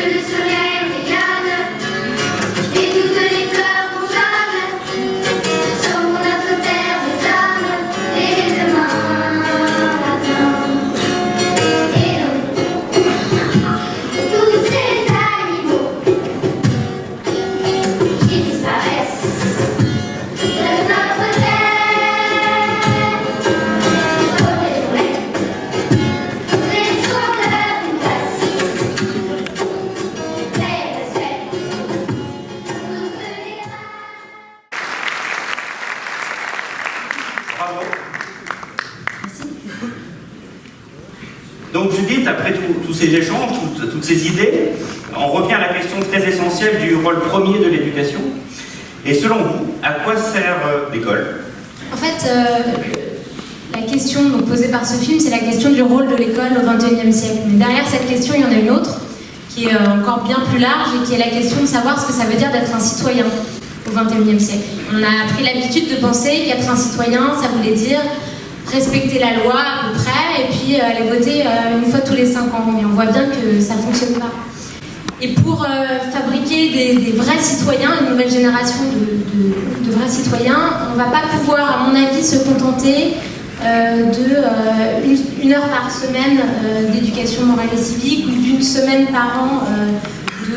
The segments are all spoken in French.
le soleil rayonne et toutes les fleurs bourgeonnent sur notre terre des hommes et demain matin. Et nous, tous ces animaux qui disparaissent de notre terre. Les soldats d'une place, les respects, toutes les Bravo. Donc Judith, après tous ces échanges, toutes ces idées, on revient à la question très essentielle du rôle premier de l'éducation. Et selon vous, à quoi sert l'école? En fait, la question donc, posée par ce film, c'est la question du rôle de l'école au XXIe siècle. Mais derrière cette question, il y en a une autre, qui est encore bien plus large, et qui est la question de savoir ce que ça veut dire d'être un citoyen au XXIe siècle. On a pris l'habitude de penser qu'être un citoyen, ça voulait dire respecter la loi à peu près, et puis aller voter une fois tous les 5 ans. Mais on voit bien que ça ne fonctionne pas. Et pour fabriquer des vrais citoyens, une nouvelle génération de vrais citoyens, on ne va pas pouvoir, à mon avis, se contenter d'une heure par semaine d'éducation morale et civique ou d'une semaine par an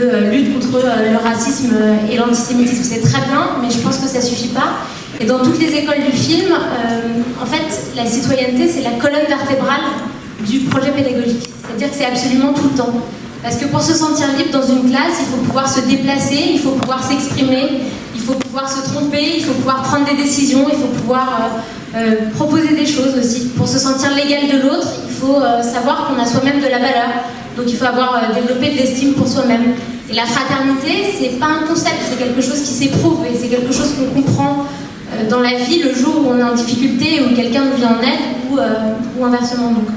de lutte contre le racisme et l'antisémitisme. C'est très bien, mais je pense que ça ne suffit pas. Et dans toutes les écoles du film, en fait, la citoyenneté, c'est la colonne vertébrale du projet pédagogique. C'est-à-dire que c'est absolument tout le temps. Parce que pour se sentir libre dans une classe, il faut pouvoir se déplacer, il faut pouvoir s'exprimer, il faut pouvoir se tromper, il faut pouvoir prendre des décisions, il faut pouvoir proposer des choses aussi. Pour se sentir l'égal de l'autre, il faut savoir qu'on a soi-même de la valeur. Donc il faut avoir développé de l'estime pour soi-même. Et la fraternité, c'est pas un concept, c'est quelque chose qui s'éprouve et c'est quelque chose qu'on comprend dans la vie le jour où on est en difficulté, où quelqu'un nous vient en aide ou inversement. Donc,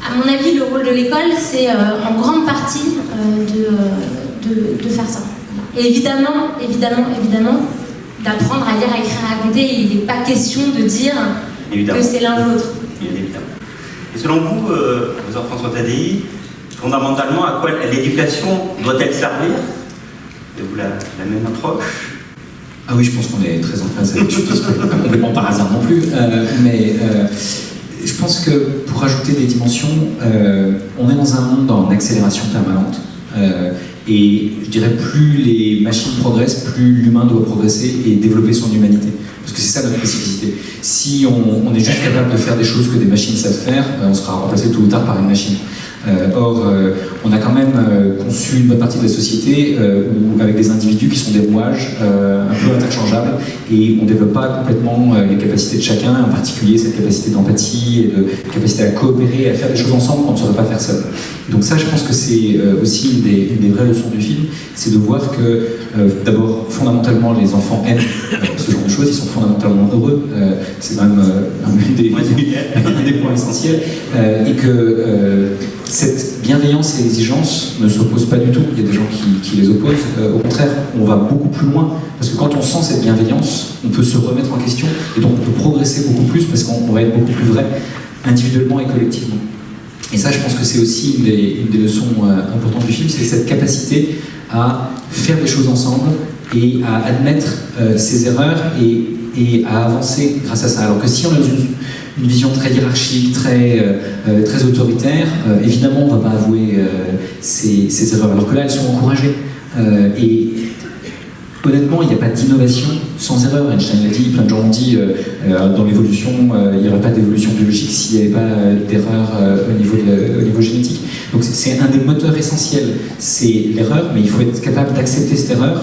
à mon avis, le rôle de l'école, c'est en grande partie de faire ça. Et évidemment, d'apprendre à lire, à écrire, à raconter. Il n'est pas question de dire que c'est l'un ou l'autre. Évidemment. Et selon vous, professeur François Tadei, fondamentalement, à quoi l'éducation doit-elle servir? Avez-vous la même approche? Ah oui, je pense qu'on est très en phase avec ce qui se passe, pas complètement par hasard non plus, mais je pense que pour rajouter des dimensions, on est dans un monde en accélération permanente. Et je dirais, plus les machines progressent, plus l'humain doit progresser et développer son humanité. Parce que c'est ça notre spécificité. Si on est juste capable de faire des choses que des machines savent faire, on sera remplacé tôt ou tard par une machine. Or, on a quand même conçu une bonne partie de la société avec des individus qui sont des rouages un peu interchangeables, et on ne développe pas complètement les capacités de chacun, en particulier cette capacité d'empathie et de capacité à coopérer, à faire des choses ensemble qu'on ne saurait pas faire seul. Donc ça, je pense que c'est aussi une des vraies leçons du film, c'est de voir que d'abord, fondamentalement, les enfants aiment ce genre de choses, ils sont fondamentalement heureux, c'est même un des points essentiels, et que cette bienveillance et exigence ne s'opposent pas du tout. Il y a des gens qui les opposent. Au contraire, on va beaucoup plus loin, parce que quand on sent cette bienveillance, on peut se remettre en question, et donc on peut progresser beaucoup plus, parce qu'on va être beaucoup plus vrai, individuellement et collectivement. Et ça, je pense que c'est aussi une des leçons importantes du film, c'est cette capacité à faire des choses ensemble et à admettre ses erreurs et à avancer grâce à ça. Alors que si on a une vision très hiérarchique, très autoritaire, évidemment on ne va pas avouer ses erreurs, alors que là elles sont encouragées. Et honnêtement, il n'y a pas d'innovation sans erreur. Einstein l'a dit, plein de gens ont dit dans l'évolution, il n'y aurait pas d'évolution biologique s'il n'y avait pas d'erreur au niveau génétique. Donc c'est un des moteurs essentiels, c'est l'erreur, mais il faut être capable d'accepter cette erreur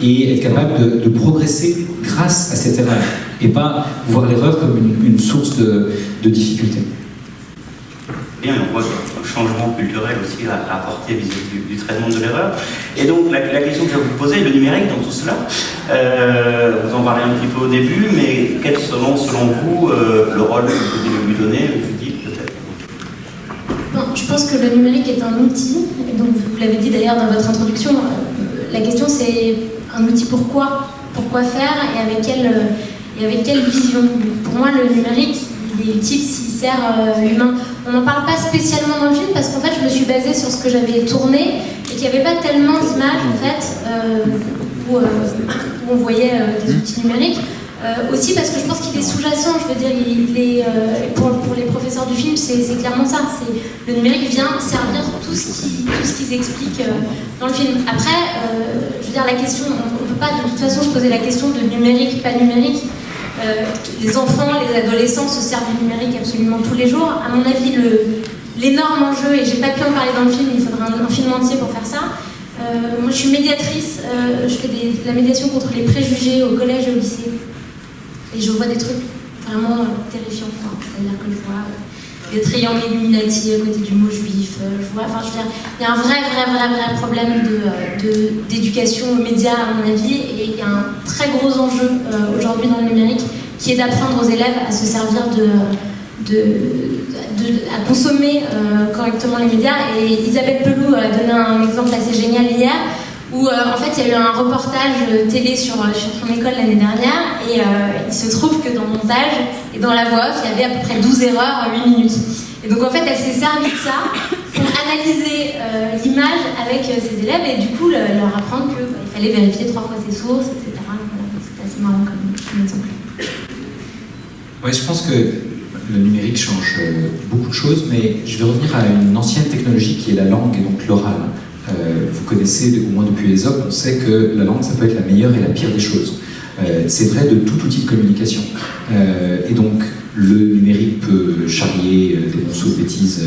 et être capable de progresser grâce à cette erreur, et pas voir l'erreur comme une source de difficulté. Bien, on voit un changement culturel aussi à apporter vis-à-vis du traitement de l'erreur. Et donc la question que je vais vous poser, le numérique dans tout cela, vous en parlez un petit peu au début, mais quel selon vous le rôle que vous pouvez lui donner, Judith peut-être? Non, je pense que le numérique est un outil, et donc vous l'avez dit d'ailleurs dans votre introduction, la question c'est un outil pourquoi faire et avec quelle vision. Pour moi, le numérique, il est utile s'il sert l'humain. On n'en parle pas spécialement dans le film parce qu'en fait, je me suis basée sur ce que j'avais tourné et qu'il n'y avait pas tellement d'images en fait où on voyait des outils numériques. Aussi parce que je pense qu'il est sous-jacent, je veux dire, pour les professeurs du film, c'est clairement ça. Le numérique vient servir tout ce qu'ils expliquent dans le film. Après, je veux dire, la question, on ne peut pas, de toute façon, se poser la question de numérique, pas numérique. Les enfants, les adolescents se servent du numérique absolument tous les jours. À mon avis, l'énorme enjeu, et j'ai pas pu en parler dans le film, il faudra un film entier pour faire ça. Moi, je suis médiatrice, je fais de la médiation contre les préjugés au collège et au lycée. Et je vois des trucs vraiment terrifiants. C'est-à-dire que je vois des triangles Illuminati à côté du mot juif. Je veux dire, il y a un vrai problème d'éducation aux médias, à mon avis, et il y a un très gros enjeu aujourd'hui dans le numérique qui est d'apprendre aux élèves à se servir à consommer correctement les médias. Et Isabelle Peloux a donné un exemple assez génial hier, où en fait il y a eu un reportage télé sur son école l'année dernière, et il se trouve que dans le montage et dans la voix off, il y avait à peu près 12 erreurs en 8 minutes. Et donc en fait elle s'est servie de ça pour analyser l'image avec ses élèves, et du coup leur apprendre qu'il fallait vérifier 3 fois ses sources, etc. Voilà, c'est assez marrant comme exemple. Ouais, je pense que le numérique change beaucoup de choses, mais je vais revenir à une ancienne technologie qui est la langue et donc l'oral. Vous connaissez, au moins depuis Ésope, on sait que la langue, ça peut être la meilleure et la pire des choses. C'est vrai de tout outil de communication. Et donc, le numérique peut charrier des monceaux de bêtises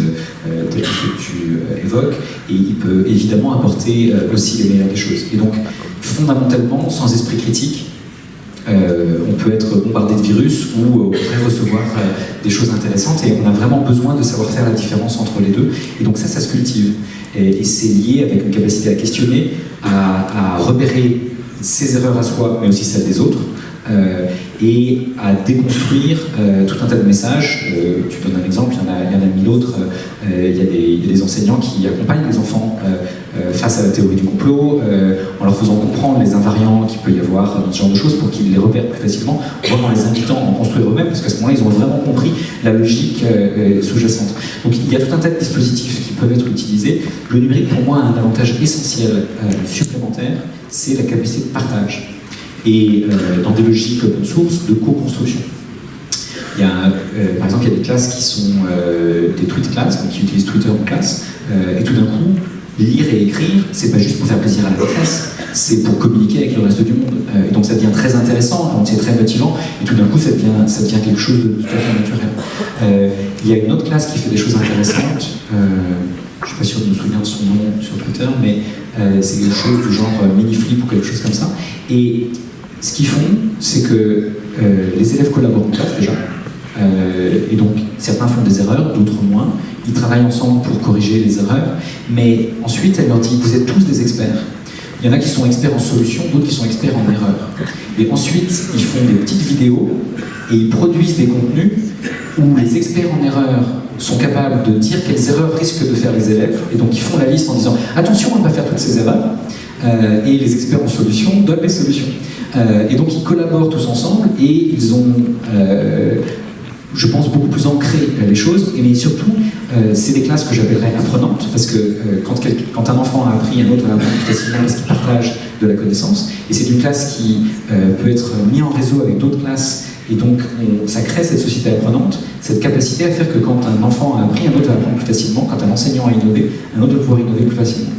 tels que ceux que tu évoques, et il peut évidemment apporter aussi les meilleures des choses. Et donc, fondamentalement, sans esprit critique, on peut être bombardé de virus ou au contraire recevoir des choses intéressantes, et on a vraiment besoin de savoir faire la différence entre les deux, et donc ça se cultive, et c'est lié avec une capacité à questionner, à repérer ses erreurs à soi mais aussi celles des autres, et à déconstruire tout un tas de messages. Tu donnes un exemple, il y en a mille autres. Il y a des enseignants qui accompagnent les enfants face à la théorie du complot, en leur faisant comprendre les invariants qu'il peut y avoir dans ce genre de choses pour qu'ils les repèrent plus facilement, voire en les invitant à en construire eux-mêmes, parce qu'à ce moment-là, ils ont vraiment compris la logique sous-jacente. Donc il y a tout un tas de dispositifs qui peuvent être utilisés. Le numérique, pour moi, a un avantage essentiel supplémentaire, c'est la capacité de partage. Et dans des logiques open source de co-construction. Il y a, par exemple, il y a des classes qui sont des tweet classes, donc qui utilisent Twitter en classe, et tout d'un coup, lire et écrire, c'est pas juste pour faire plaisir à la classe, c'est pour communiquer avec le reste du monde. Et donc ça devient très intéressant, donc c'est très motivant, et tout d'un coup, ça devient quelque chose de tout à fait naturel. Il y a une autre classe qui fait des choses intéressantes. Je suis pas sûr de me souvenir de son nom sur Twitter, mais c'est quelque chose du genre mini-flip ou quelque chose comme ça. Et ce qu'ils font, c'est que les élèves collaborent en classe déjà, et donc certains font des erreurs, d'autres moins. Ils travaillent ensemble pour corriger les erreurs, mais ensuite elle leur dit « vous êtes tous des experts ». Il y en a qui sont experts en solution, d'autres qui sont experts en erreur. Et ensuite, ils font des petites vidéos et ils produisent des contenus où les experts en erreur sont capables de dire quelles erreurs risquent de faire les élèves, et donc ils font la liste en disant « attention à ne pas faire toutes ces erreurs », et les experts en solution donnent les solutions. Et donc ils collaborent tous ensemble, et ils ont, je pense, beaucoup plus ancré les choses, mais surtout, c'est des classes que j'appellerais apprenantes, parce que quand un enfant a appris, un autre va apprendre plus facilement parce qu'il partage de la connaissance, et c'est une classe qui peut être mise en réseau avec d'autres classes, et donc ça crée cette société apprenante, cette capacité à faire que quand un enfant a appris, un autre va apprendre plus facilement, quand un enseignant a innové, un autre va pouvoir innover plus facilement.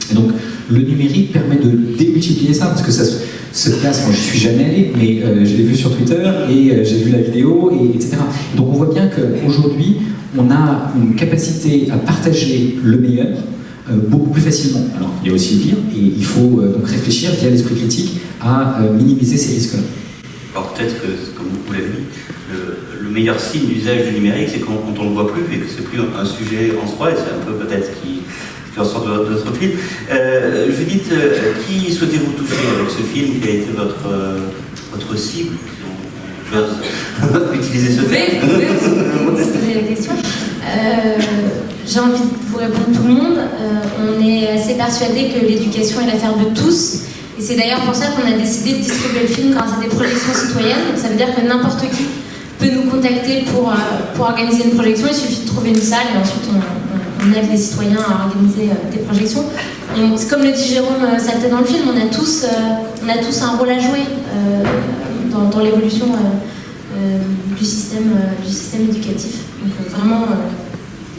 Et donc le numérique permet de démultiplier ça, parce que cette classe, moi je suis jamais allé, mais je l'ai vu sur Twitter, et j'ai vu la vidéo, etc. Donc on voit bien qu'aujourd'hui, on a une capacité à partager le meilleur beaucoup plus facilement. Alors il y a aussi le pire, et il faut donc réfléchir via l'esprit critique à minimiser ces risques-là. Alors peut-être que, comme vous l'avez dit, le meilleur signe d'usage du numérique, c'est quand on ne le voit plus, et que c'est plus un sujet en soi, et c'est un peu peut-être ce qui ressort de votre film. Judith, qui souhaitez-vous toucher avec ce film qui a été votre cible? Je vais utiliser ce terme. Oui, vous poser la question. J'ai envie de vous répondre tout le monde. On est assez persuadé que l'éducation est l'affaire de tous. Et c'est d'ailleurs pour ça qu'on a décidé de distribuer le film grâce à des projections citoyennes. Donc ça veut dire que n'importe qui peut nous contacter pour organiser une projection. Il suffit de trouver une salle, et ensuite on on aide les citoyens à organiser des projections. C'est comme le dit Jérôme Saltet dans le film, on a tous un rôle à jouer dans l'évolution du système éducatif. Donc vraiment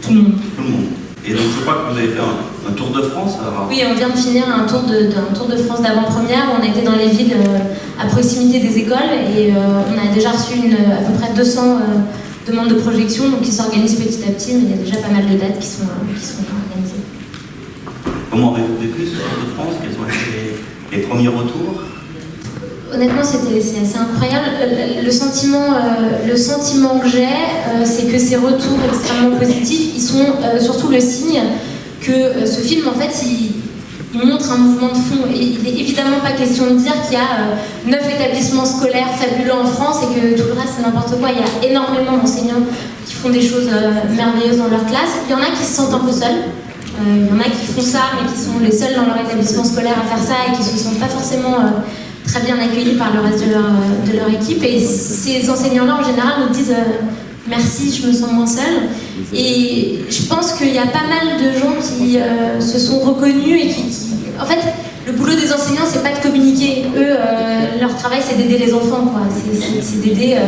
tout le monde. Tout le monde. Et donc je crois que vous avez fait un tour de France. Alors... Oui, on vient de finir un tour de France d'avant-première. On a été dans les villes à proximité des écoles et on a déjà reçu à peu près 200 demandes de projection, donc qui s'organisent petit à petit, mais il y a déjà pas mal de dates qui sont organisées. Comment avez-vous vécu ce tour de France? Quels ont été les premiers retours? Honnêtement, c'est assez incroyable. Le sentiment que j'ai, c'est que ces retours extrêmement positifs, ils sont surtout le signe que ce film, en fait, il montre un mouvement de fond. Et il n'est évidemment pas question de dire qu'il y a 9 établissements scolaires fabuleux en France et que tout le reste, c'est n'importe quoi. Il y a énormément d'enseignants qui font des choses merveilleuses dans leur classe. Il y en a qui se sentent un peu seuls. Il y en a qui font ça, mais qui sont les seuls dans leur établissement scolaire à faire ça et qui ne se sentent pas forcément... très bien accueillis par le reste de leur équipe, et ces enseignants-là en général nous disent merci, je me sens moins seule. Et je pense qu'il y a pas mal de gens qui se sont reconnus et qui... En fait, le boulot des enseignants, c'est pas de communiquer. Eux, leur travail, c'est d'aider les enfants, quoi. C'est d'aider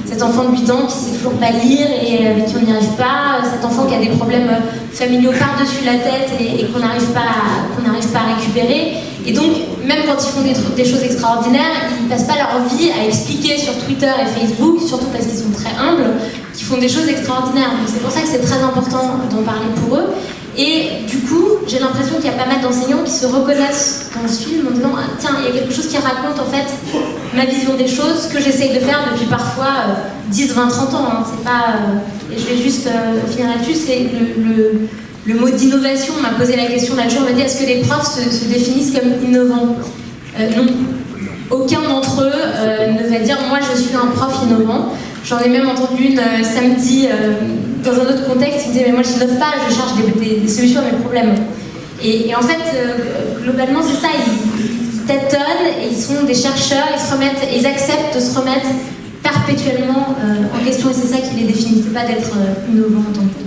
cet enfant de 8 ans qui sait toujours pas lire et avec qui on n'y arrive pas, cet enfant qui a des problèmes familiaux par-dessus la tête et qu'on n'arrive pas à récupérer. Et donc, même quand ils font des choses extraordinaires, ils passent pas leur vie à expliquer sur Twitter et Facebook, surtout parce qu'ils sont très humbles, qu'ils font des choses extraordinaires. Donc c'est pour ça que c'est très important d'en parler pour eux. Et du coup, j'ai l'impression qu'il y a pas mal d'enseignants qui se reconnaissent dans ce film en disant ah, tiens, il y a quelque chose qui raconte en fait ma vision des choses, ce que j'essaye de faire depuis parfois 10, 20, 30 ans. Hein. C'est pas, et je vais juste finir là-dessus, c'est le mot d'innovation. On m'a posé la question l'autre jour, on m'a dit est-ce que les profs se définissent comme innovants? Non. Aucun d'entre eux ne va dire moi je suis un prof innovant. J'en ai même entendu une samedi dans un autre contexte qui disait mais moi je n'innove pas, je cherche des solutions à mes problèmes. Et en fait, globalement c'est ça, ils tâtonnent, et ils sont des chercheurs, ils acceptent de se remettre perpétuellement en question, et c'est ça qui les définit, c'est pas d'être innovant en tant que tel.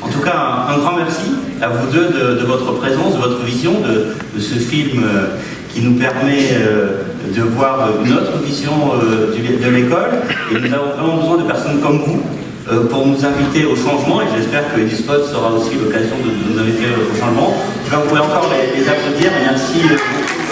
En tout cas, un grand merci à vous deux de votre présence, de votre vision, de ce film qui nous permet de voir une autre vision de l'école. Et nous avons vraiment besoin de personnes comme vous pour nous inviter au changement, et j'espère que EduSpot sera aussi l'occasion de nous inviter au changement. En tout cas, vous pouvez encore les applaudir, et merci beaucoup.